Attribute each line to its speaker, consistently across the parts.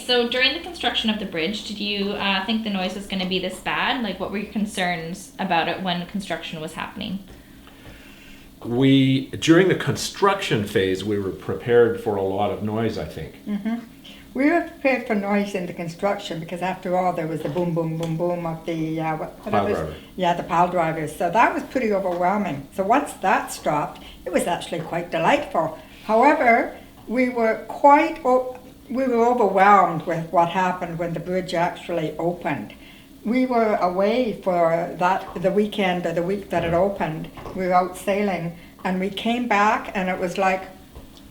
Speaker 1: so during the construction of the bridge, did you think the noise was going to be this bad? Like, what were your concerns about it when construction was happening?
Speaker 2: During the construction phase, we were prepared for a lot of noise, I think.
Speaker 3: We were prepared for noise in the construction because, after all, there was the boom, boom, boom, boom of the
Speaker 2: Pile driver.
Speaker 3: Yeah, the pile drivers. So that was pretty overwhelming. So once that stopped, it was actually quite delightful. However, we were overwhelmed with what happened when the bridge actually opened. We were away for the weekend or the week that it opened. We were out sailing, and we came back, and it was like,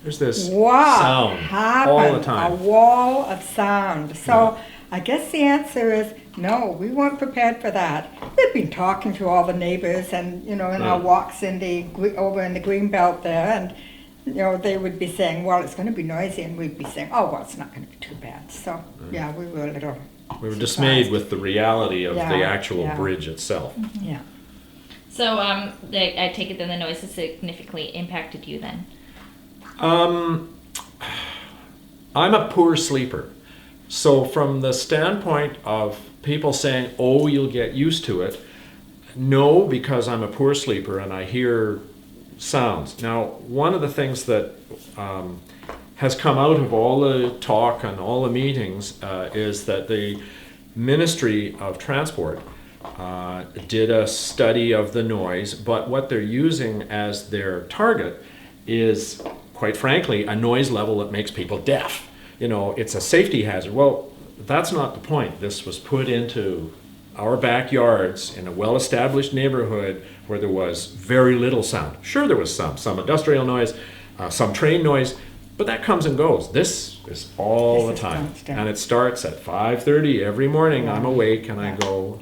Speaker 2: There's this
Speaker 3: what
Speaker 2: sound
Speaker 3: happened?
Speaker 2: all the time.
Speaker 3: A wall of sound. So I guess the answer is no, we weren't prepared for that. We've been talking to all the neighbors, and in our walks over in the green belt there, and they would be saying, well, it's going to be noisy, and we'd be saying, oh, well, it's not going to be too bad. So yeah, we were a little.
Speaker 2: We were
Speaker 3: surprised.
Speaker 2: dismayed with the reality of the actual
Speaker 3: Yeah.
Speaker 2: bridge itself.
Speaker 3: Yeah.
Speaker 1: So I take it then the noise has significantly impacted you then?
Speaker 2: I'm a poor sleeper. So from the standpoint of people saying, oh, you'll get used to it, no, because I'm a poor sleeper and I hear sounds. Now, one of the things that has come out of all the talk and all the meetings is that the Ministry of Transport did a study of the noise, but what they're using as their target is, quite frankly, a noise level that makes people deaf. It's a safety hazard. Well, that's not the point. This was put into our backyards in a well-established neighborhood where there was very little sound. Sure, there was some industrial noise, some train noise, but that comes and goes. This is all the time. And it starts at 5:30 every morning. I'm awake and I go,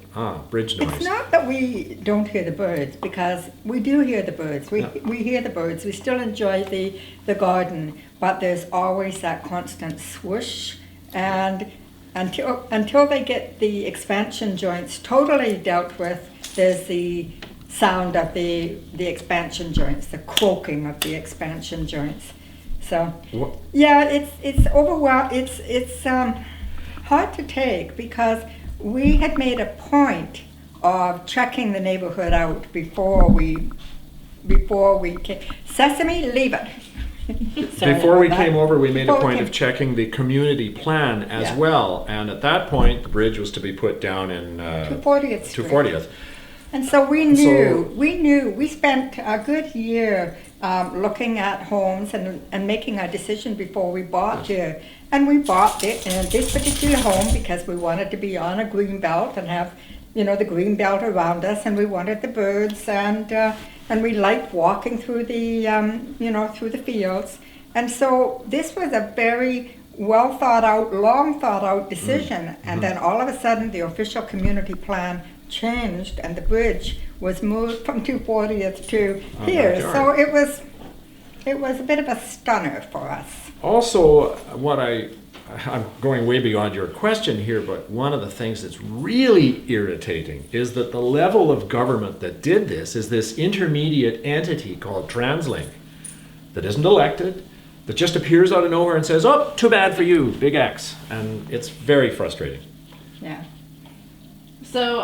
Speaker 2: bridge noise.
Speaker 3: It's not that we don't hear the birds, because we do hear the birds. We hear the birds. We still enjoy the garden, but there's always that constant swoosh. And until they get the expansion joints totally dealt with, there's the sound of the expansion joints, the croaking of the expansion joints. So, yeah, it's overwhelming. It's hard to take, because we had made a point of checking the neighborhood out before we came. Sesame, leave it.
Speaker 2: Before we came over, we made a point of checking the community plan as well, and at that point, the bridge was to be put down in
Speaker 3: 240th Street.
Speaker 2: 240th.
Speaker 3: And so we knew, we spent a good year looking at homes and making a decision before we bought here. And we bought this particular home because we wanted to be on a green belt and have, the green belt around us, and we wanted the birds, and we liked walking through the, through the fields. And so this was a very well thought out, long thought out decision. And then all of a sudden, the official community plan changed, and the bridge was moved from 240th to here. So it was a bit of a stunner for us.
Speaker 2: Also, I'm going way beyond your question here, but one of the things that's really irritating is that the level of government that did this is this intermediate entity called TransLink that isn't elected, that just appears out of nowhere and says, oh, too bad for you, big X. And it's very frustrating.
Speaker 3: Yeah.
Speaker 1: So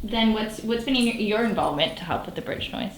Speaker 1: then what's been your involvement to help with the bridge noise?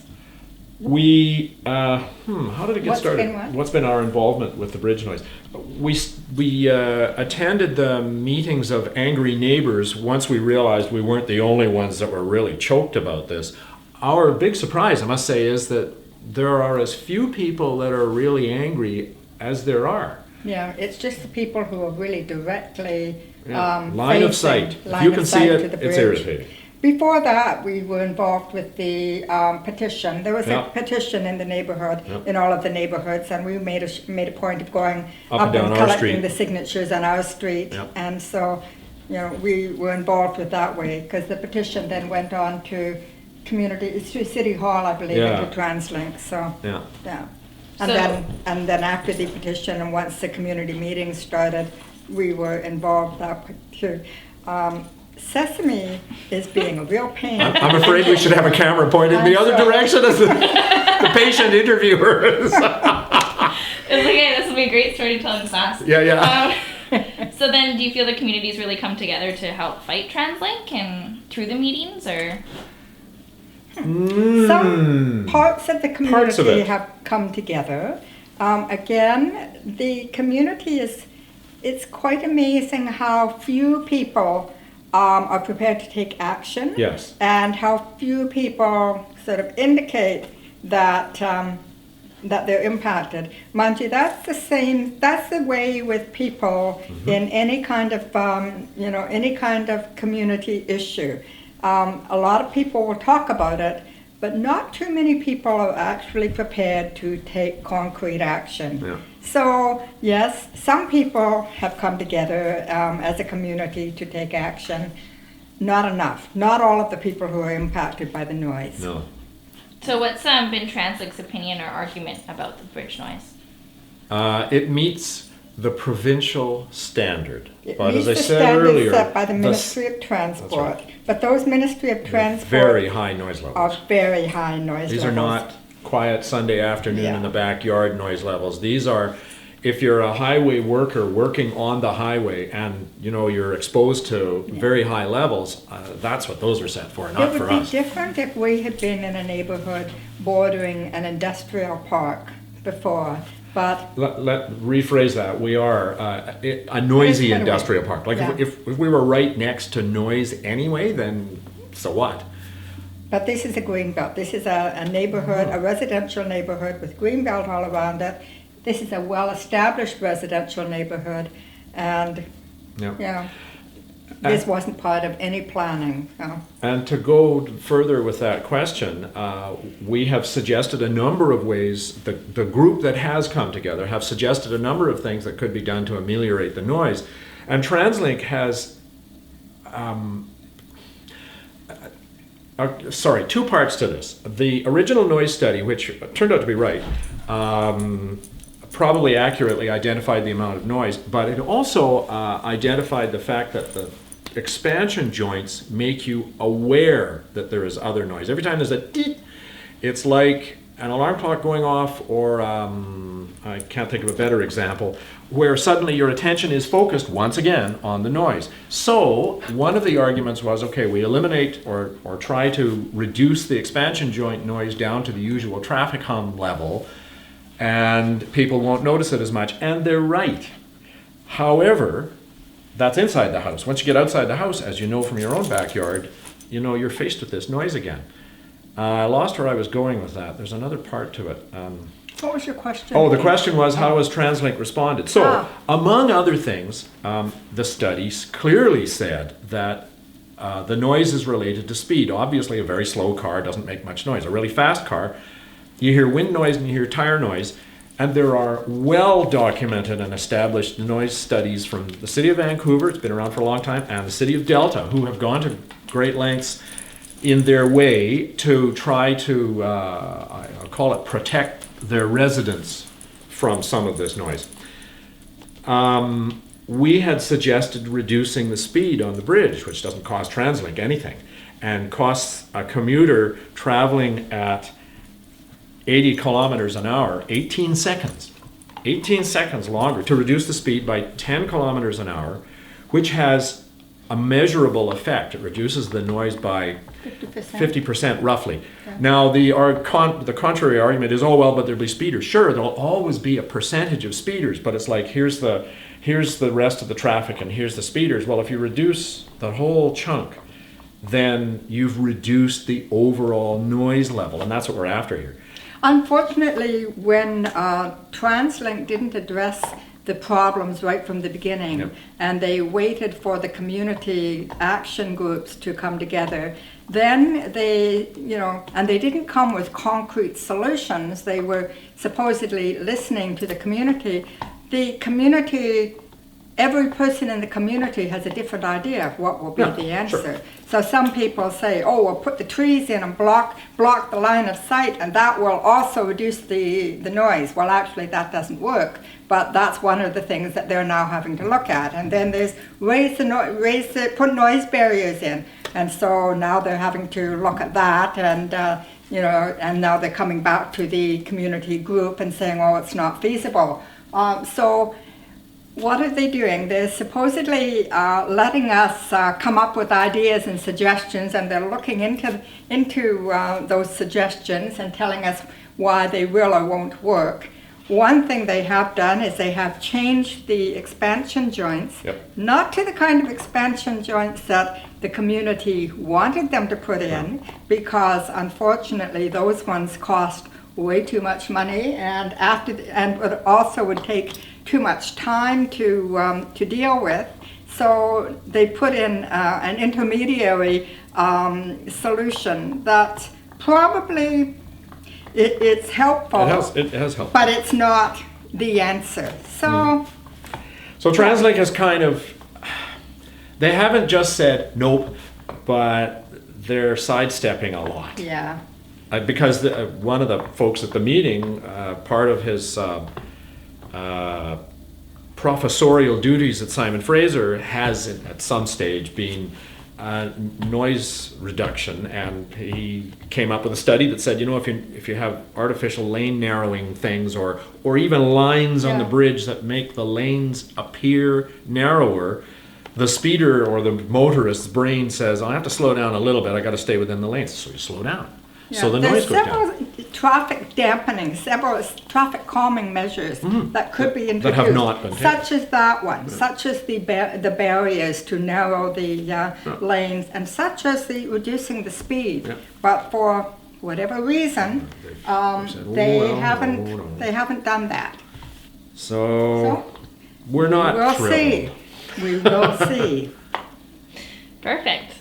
Speaker 2: We, how did it get started? What's been our involvement with the bridge noise? We attended the meetings of angry neighbors once we realized we weren't the only ones that were really choked about this. Our big surprise, I must say, is that there are as few people that are really angry as there are.
Speaker 3: Yeah, it's just the people who are really directly
Speaker 2: line of sight. If you can see it, it's irritating.
Speaker 3: Before that, we were involved with the petition. There was a petition in the neighborhood, in all of the neighborhoods, and we made a point of going up and collecting the signatures on our street. And so, we were involved with that way, because the petition then went on to City Hall, I believe, and to TransLink. So, And then after the petition, and once the community meetings started, we were involved too. Sesame is being a real pain.
Speaker 2: I'm afraid we should have a camera pointed in the other direction as the patient interviewer.
Speaker 1: It's okay, this will be a great storytelling class.
Speaker 2: Yeah.
Speaker 1: So then, do you feel the communities really come together to help fight TransLink and through the meetings, or?
Speaker 3: Some parts of the
Speaker 2: Parts of
Speaker 3: community
Speaker 2: it.
Speaker 3: have come together. Again, the community it's quite amazing how few people are prepared to take action.
Speaker 2: Yes.
Speaker 3: And how few people sort of indicate that that they're impacted. Mind you, that's the way with people in any kind of, any kind of community issue. A lot of people will talk about it, but not too many people are actually prepared to take concrete action.
Speaker 2: Yeah.
Speaker 3: So, yes, some people have come together as a community to take action. Not enough. Not all of the people who are impacted by the noise.
Speaker 2: No.
Speaker 1: So what's been TransLink's opinion or argument about the bridge noise?
Speaker 2: It meets the provincial standard.
Speaker 3: It
Speaker 2: But
Speaker 3: meets
Speaker 2: as I
Speaker 3: the
Speaker 2: said
Speaker 3: standards
Speaker 2: earlier,
Speaker 3: set by the
Speaker 2: the
Speaker 3: Ministry of Transport.
Speaker 2: right.
Speaker 3: But those Ministry of Transport
Speaker 2: very high noise
Speaker 3: are
Speaker 2: levels.
Speaker 3: very high noise
Speaker 2: These
Speaker 3: levels.
Speaker 2: are not quiet Sunday afternoon
Speaker 3: Yeah.
Speaker 2: in the backyard noise levels. These are, if you're a highway worker working on the highway and you're exposed to very high levels, that's what those are set for, not
Speaker 3: It would
Speaker 2: for
Speaker 3: be
Speaker 2: us.
Speaker 3: different if we had been in a neighborhood bordering an industrial park before, but
Speaker 2: Let rephrase that. We are a noisy
Speaker 3: kind of
Speaker 2: industrial
Speaker 3: way.
Speaker 2: park. Like
Speaker 3: Yeah.
Speaker 2: if we were right next to noise anyway, then so what?
Speaker 3: But this is a green belt. This is a neighborhood, a residential neighborhood with green belt all around it. This is a well-established residential neighborhood, and
Speaker 2: Yeah.
Speaker 3: this wasn't part of any planning.
Speaker 2: And to go further with that question, we have suggested a number of ways, the group that has come together have suggested a number of things that could be done to ameliorate the noise. And TransLink has, two parts to this. The original noise study, which turned out to be right, probably accurately identified the amount of noise, but it also identified the fact that the expansion joints make you aware that there is other noise. Every time there's a deet, it's like an alarm clock going off, or I can't think of a better example, where suddenly your attention is focused once again on the noise. So one of the arguments was, okay, we eliminate or try to reduce the expansion joint noise down to the usual traffic hum level, and people won't notice it as much, and they're right. However, that's inside the house. Once you get outside the house, as you know from your own backyard, you're faced with this noise again. I lost where I was going with that. There's another part to it.
Speaker 3: What was your question?
Speaker 2: Oh, the question was, how has TransLink responded? So,
Speaker 3: Ah.
Speaker 2: among other things, the studies clearly said that the noise is related to speed. Obviously, a very slow car doesn't make much noise. A really fast car, you hear wind noise and you hear tire noise. And there are well-documented and established noise studies from the City of Vancouver, it's been around for a long time, and the City of Delta, who have gone to great lengths in their way to try to, I'll call it, protect their residents from some of this noise. We had suggested reducing the speed on the bridge, which doesn't cost TransLink anything, and costs a commuter traveling at 80 kilometers an hour, 18 seconds. 18 seconds longer to reduce the speed by 10 kilometers an hour, which has a measurable effect. It reduces the noise by 50% roughly.
Speaker 3: Yeah.
Speaker 2: Now, the contrary argument is, oh, well, but there'll be speeders. Sure, there'll always be a percentage of speeders, but it's like, here's the rest of the traffic and here's the speeders. Well, if you reduce the whole chunk, then you've reduced the overall noise level, and that's what we're after here.
Speaker 3: Unfortunately, when TransLink didn't address the problems right from the beginning,
Speaker 2: Yep.
Speaker 3: and they waited for the community action groups to come together, then they, and they didn't come with concrete solutions. They were supposedly listening to the community. The community, every person in the community has a different idea of what will be
Speaker 2: Yeah,
Speaker 3: the answer.
Speaker 2: sure.
Speaker 3: So some people say, oh, we'll put the trees in and block the line of sight, and that will also reduce the noise. Well, actually, that doesn't work, but that's one of the things that they're now having to look at. And then there's put noise barriers in, and so now they're having to look at that, and and now they're coming back to the community group and saying, oh, it's not feasible. So What are they doing? They're supposedly letting us come up with ideas and suggestions, and they're looking into those suggestions and telling us why they will or won't work. One thing they have done is they have changed the expansion joints, not to the kind of expansion joints that the community wanted them to put in, because unfortunately those ones cost way too much money, and would also take too much time to deal with. So they put in an intermediary solution that probably it's helpful.
Speaker 2: It has helped.
Speaker 3: But it's not the answer. So
Speaker 2: So TransLink has kind of, they haven't just said nope, but they're sidestepping a lot.
Speaker 3: yeah.
Speaker 2: Because one of the folks at the meeting, part of his professorial duties at Simon Fraser has at some stage been noise reduction, and he came up with a study that said, if you have artificial lane narrowing things or even lines on the
Speaker 3: Yeah.
Speaker 2: bridge that make the lanes appear narrower, the speeder or the motorist's brain says, I have to slow down a little bit, I got to stay within the lanes, so you slow down. So the noise goes down.
Speaker 3: There's several traffic dampening, several traffic calming measures that could be introduced.
Speaker 2: That have not been taken.
Speaker 3: Such as that one, such as the barriers to narrow the lanes, and such as the reducing the speed.
Speaker 2: Yeah.
Speaker 3: But for whatever reason,
Speaker 2: said,
Speaker 3: they
Speaker 2: no.
Speaker 3: haven't done that.
Speaker 2: So we're not
Speaker 3: We'll
Speaker 2: thrilled.
Speaker 3: see. We will see.
Speaker 1: Perfect.